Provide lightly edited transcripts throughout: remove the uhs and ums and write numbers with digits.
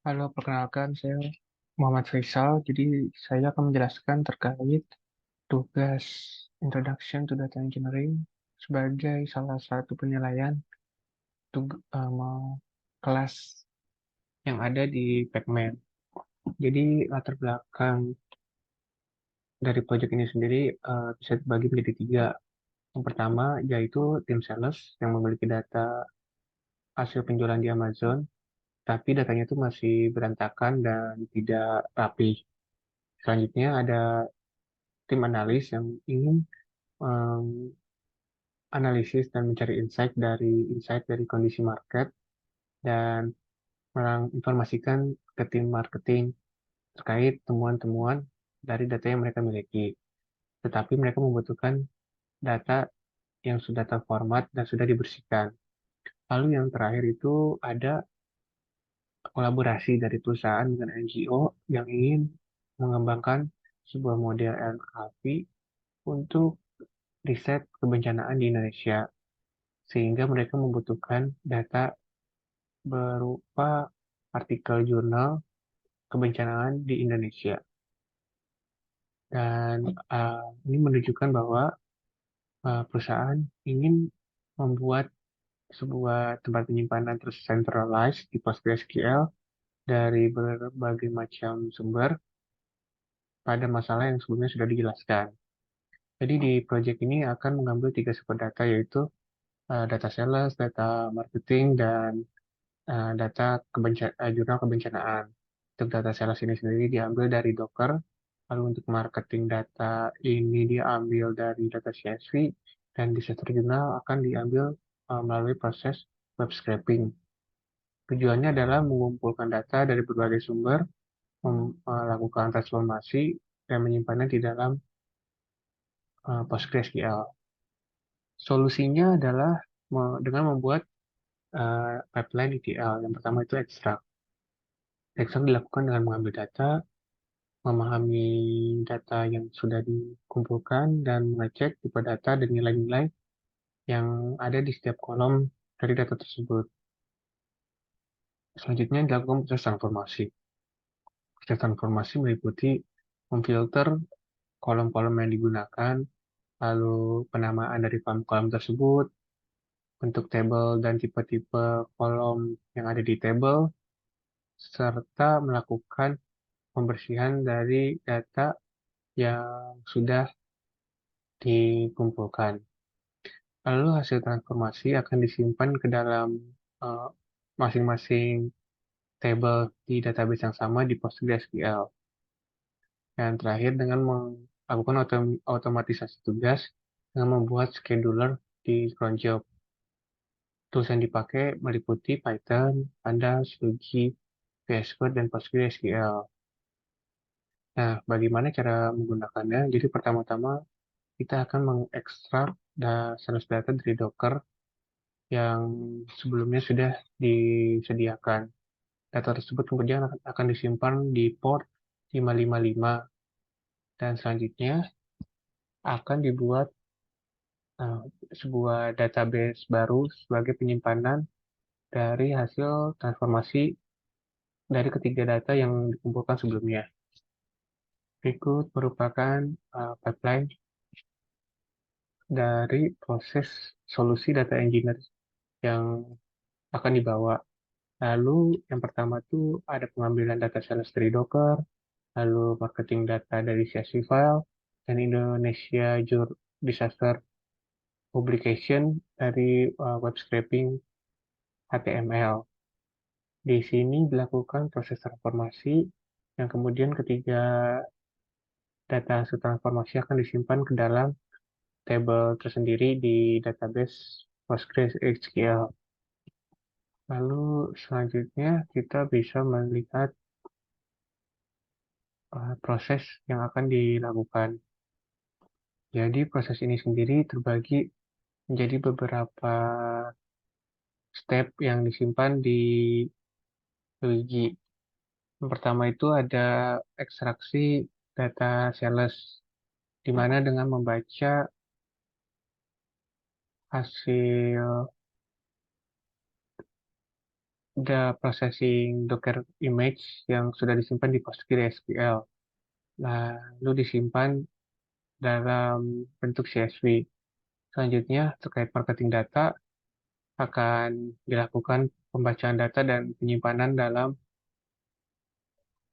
Halo, perkenalkan saya Muhammad Faisal. Jadi saya akan menjelaskan terkait tugas Introduction to Data Engineering sebagai salah satu penilaian kelas yang ada di Pacman. Jadi latar belakang dari proyek ini sendiri bisa dibagi menjadi tiga. Yang pertama yaitu tim sales yang memiliki data hasil penjualan di Amazon, tapi datanya itu masih berantakan dan tidak rapi. Selanjutnya ada tim analis yang ingin analisis dan mencari insight dari kondisi market dan menginformasikan ke tim marketing terkait temuan-temuan dari data yang mereka miliki. Tetapi mereka membutuhkan data yang sudah terformat dan sudah dibersihkan. Lalu yang terakhir itu ada kolaborasi dari perusahaan dengan NGO yang ingin mengembangkan sebuah model NLP untuk riset kebencanaan di Indonesia, sehingga mereka membutuhkan data berupa artikel jurnal kebencanaan di Indonesia. Dan ini menunjukkan bahwa perusahaan ingin membuat sebuah tempat penyimpanan tercentralized di PostgreSQL dari berbagai macam sumber pada masalah yang sebelumnya sudah dijelaskan. Jadi di proyek ini akan mengambil tiga sumber data, yaitu data sales, data marketing, dan data jurnal kebencanaan. Untuk data sales ini sendiri diambil dari Docker, lalu untuk marketing data ini diambil dari data CSV, dan disaster jurnal akan diambil melalui proses web scraping. Tujuannya adalah mengumpulkan data dari berbagai sumber, melakukan transformasi, dan menyimpannya di dalam PostgreSQL. Solusinya adalah dengan membuat pipeline ETL. Yang pertama itu extract. Extract dilakukan dengan mengambil data, memahami data yang sudah dikumpulkan, dan mengecek tipe data dan nilai-nilai yang ada di setiap kolom dari data tersebut. Selanjutnya dilakukan proses transformasi. Proses transformasi meliputi memfilter kolom-kolom yang digunakan, lalu penamaan dari kolom tersebut, bentuk tabel dan tipe-tipe kolom yang ada di tabel, serta melakukan pembersihan dari data yang sudah dikumpulkan. Lalu hasil transformasi akan disimpan ke dalam eh, masing-masing table di database yang sama di PostgreSQL. Dan terakhir dengan melakukan otomatisasi tugas dengan membuat scheduler di cron job. Tools yang dipakai meliputi Python, Pandas, Luigi, VS Code, dan PostgreSQL. Nah, bagaimana cara menggunakannya? Jadi pertama-tama kita akan mengekstrak source data dari Docker yang sebelumnya sudah disediakan. Data tersebut kemudian akan disimpan di port 555 dan selanjutnya akan dibuat uh, sebuah database baru sebagai penyimpanan dari hasil transformasi dari ketiga data yang dikumpulkan sebelumnya. Berikut merupakan pipeline dari proses solusi data engineer yang akan dibawa. Lalu yang pertama itu ada pengambilan data sales dari Docker, lalu marketing data dari CSV file, dan Indonesia Disaster Publication dari web scraping HTML. Di sini dilakukan proses transformasi yang kemudian ketiga data hasil transformasi akan disimpan ke dalam table tersendiri di database PostgreSQL. Lalu selanjutnya kita bisa melihat proses yang akan dilakukan. Jadi proses ini sendiri terbagi menjadi beberapa step yang disimpan di Luigi. Yang pertama itu ada ekstraksi data sales, di mana dengan membaca hasil ada processing Docker image yang sudah disimpan di PostgreSQL. Lalu disimpan dalam bentuk CSV. Selanjutnya, terkait marketing data, akan dilakukan pembacaan data dan penyimpanan dalam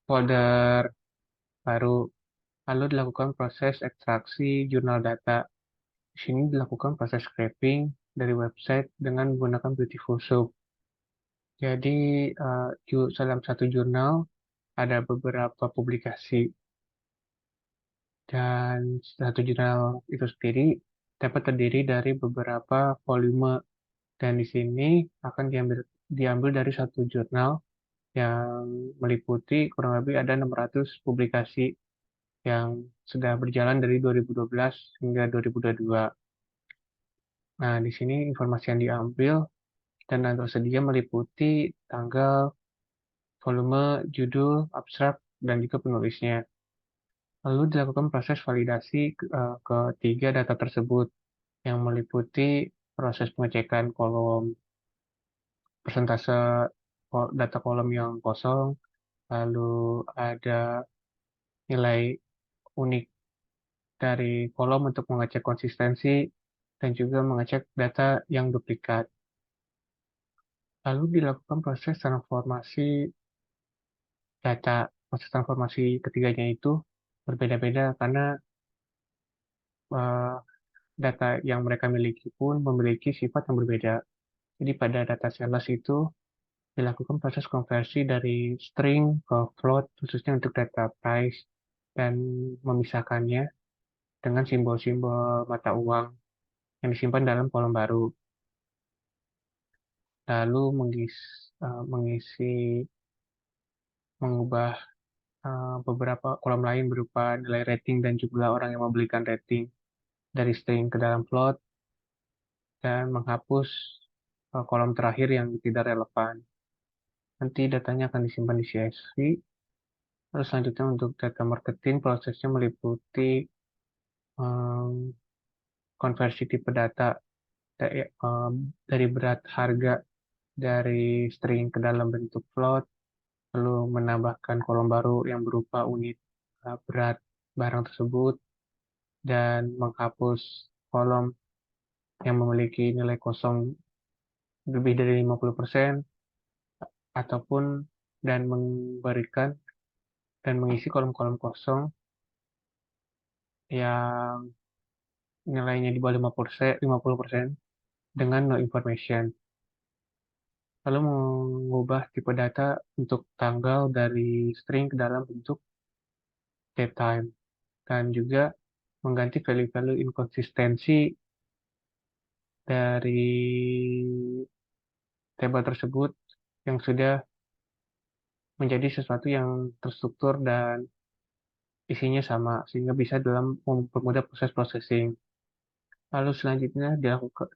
folder baru. Lalu dilakukan proses ekstraksi jurnal data. Di sini dilakukan proses scraping dari website dengan menggunakan Beautiful Soup. Jadi, dalam satu jurnal ada beberapa publikasi, dan satu jurnal itu sendiri dapat terdiri dari beberapa volume, dan di sini akan diambil dari satu jurnal yang meliputi kurang lebih ada 600 publikasi yang sudah berjalan dari 2012 hingga 2022. Nah, di sini informasi yang diambil dan yang tersedia meliputi tanggal, volume, judul, abstrak, dan juga penulisnya. Lalu dilakukan proses validasi ketiga data tersebut yang meliputi proses pengecekan kolom persentase data kolom yang kosong, lalu ada nilai unik dari kolom untuk mengecek konsistensi, dan juga mengecek data yang duplikat. Lalu dilakukan proses transformasi data. Proses transformasi ketiganya itu berbeda-beda karena eh, data yang mereka miliki pun memiliki sifat yang berbeda. Jadi pada data sales itu dilakukan proses konversi dari string ke float khususnya untuk data price, dan memisahkannya dengan simbol-simbol mata uang yang disimpan dalam kolom baru. Lalu mengisi, mengubah beberapa kolom lain berupa nilai rating dan jumlah orang yang membelikan rating dari string ke dalam float, dan menghapus kolom terakhir yang tidak relevan. Nanti datanya akan disimpan di CSV. Terus selanjutnya untuk data marketing, prosesnya meliputi em, konversi tipe data dari berat harga dari string ke dalam bentuk float, lalu menambahkan kolom baru yang berupa unit berat barang tersebut, dan menghapus kolom yang memiliki nilai kosong lebih dari 50%, ataupun dan memberikan dan mengisi kolom-kolom kosong yang nilainya di bawah 50% dengan no information. Lalu mengubah tipe data untuk tanggal dari string ke dalam bentuk datetime, dan juga mengganti value-value inkonsistensi dari tabel tersebut yang sudah menjadi sesuatu yang terstruktur dan isinya sama, sehingga bisa dalam mempermudah proses processing. Lalu selanjutnya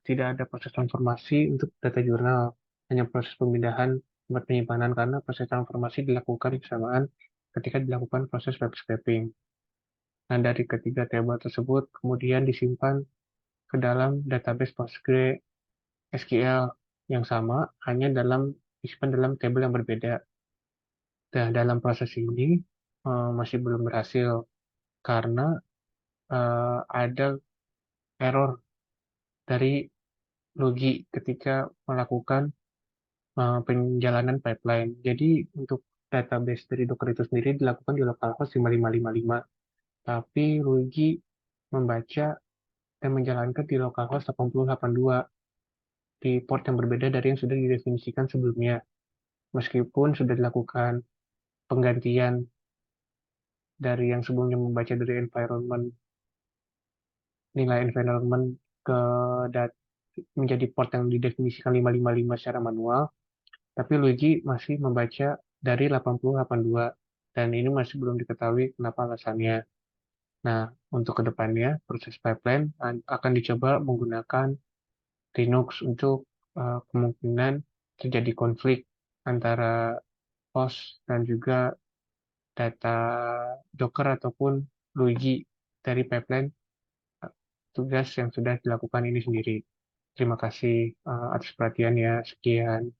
tidak ada proses transformasi untuk data jurnal, hanya proses pemindahan tempat penyimpanan karena proses transformasi dilakukan bersamaan ketika dilakukan proses web scraping. Nah, dari ketiga tabel tersebut kemudian disimpan ke dalam database PostgreSQL yang sama, hanya disimpan dalam tabel yang berbeda. Dan dalam proses ini masih belum berhasil karena ada error dari logi ketika melakukan penjalanan pipeline. Jadi untuk database dari Docker itu sendiri dilakukan di localhost 5555, tapi Luigi membaca dan menjalankan di localhost 8082 di port yang berbeda dari yang sudah didefinisikan sebelumnya. Meskipun sudah dilakukan penggantian dari yang sebelumnya membaca dari nilai environment ke dat menjadi port yang didefinisikan 555 secara manual, tapi Luigi masih membaca dari 8082, dan ini masih belum diketahui kenapa alasannya. Nah, untuk kedepannya, proses pipeline akan dicoba menggunakan Linux untuk kemungkinan terjadi konflik antara host dan juga data Docker ataupun Luigi dari pipeline tugas yang sudah dilakukan ini sendiri. Terima kasih atas perhatiannya. Sekian.